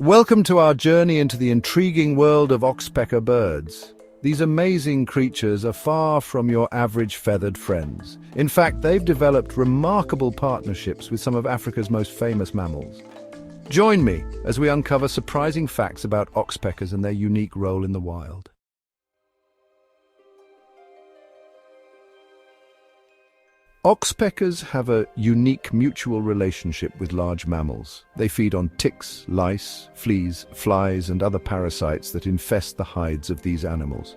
Welcome to our journey into the intriguing world of oxpecker birds. These amazing creatures are far from your average feathered friends. In fact, they've developed remarkable partnerships with some of Africa's most famous mammals. Join me as we uncover surprising facts about oxpeckers and their unique role in the wild. Oxpeckers have a unique mutual relationship with large mammals. They feed on ticks, lice, fleas, flies, and other parasites that infest the hides of these animals.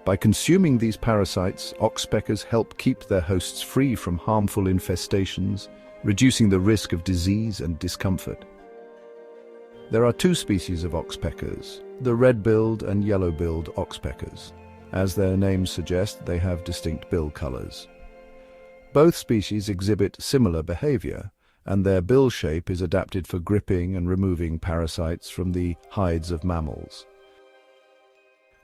By consuming these parasites, oxpeckers help keep their hosts free from harmful infestations, reducing the risk of disease and discomfort. There are two species of oxpeckers, the red-billed and yellow-billed oxpeckers. As their names suggest, they have distinct bill colors. Both species exhibit similar behavior, and their bill shape is adapted for gripping and removing parasites from the hides of mammals.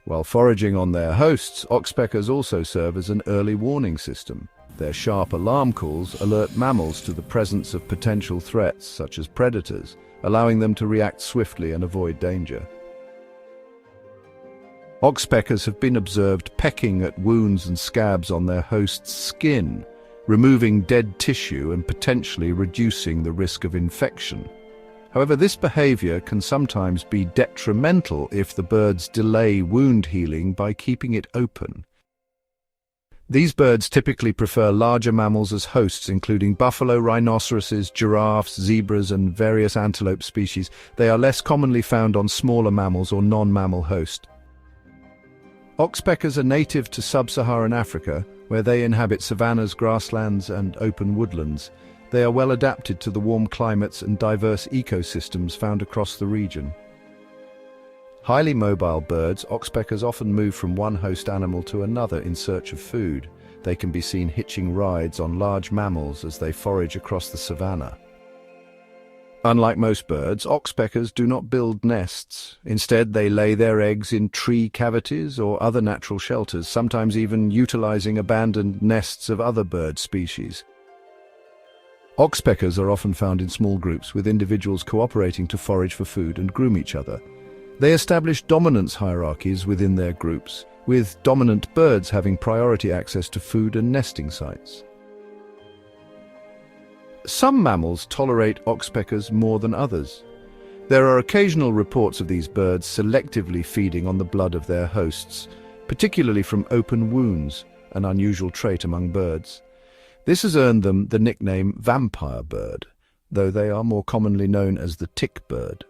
While foraging on their hosts, oxpeckers also serve as an early warning system. Their sharp alarm calls alert mammals to the presence of potential threats, such as predators, allowing them to react swiftly and avoid danger. Oxpeckers have been observed pecking at wounds and scabs on their host's skin, removing dead tissue and potentially reducing the risk of infection. However, this behavior can sometimes be detrimental if the birds delay wound healing by keeping it open. These birds typically prefer larger mammals as hosts, including buffalo, rhinoceroses, giraffes, zebras, and various antelope species. They are less commonly found on smaller mammals or non-mammal hosts. Oxpeckers are native to sub-Saharan Africa, where they inhabit savannas, grasslands, and open woodlands. They are well adapted to the warm climates and diverse ecosystems found across the region. Highly mobile birds, oxpeckers often move from one host animal to another in search of food. They can be seen hitching rides on large mammals as they forage across the savanna. Unlike most birds, oxpeckers do not build nests. Instead, they lay their eggs in tree cavities or other natural shelters, sometimes even utilizing abandoned nests of other bird species. Oxpeckers are often found in small groups, with individuals cooperating to forage for food and groom each other. They establish dominance hierarchies within their groups, with dominant birds having priority access to food and nesting sites. Some mammals tolerate oxpeckers more than others. There are occasional reports of these birds selectively feeding on the blood of their hosts, particularly from open wounds, an unusual trait among birds. This has earned them the nickname vampire bird, though they are more commonly known as the tick bird.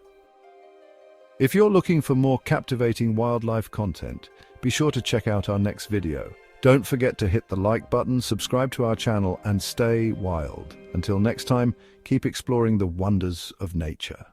If you're looking for more captivating wildlife content, be sure to check out our next video. Don't forget to hit the like button, subscribe to our channel, and stay wild. Until next time, keep exploring the wonders of nature.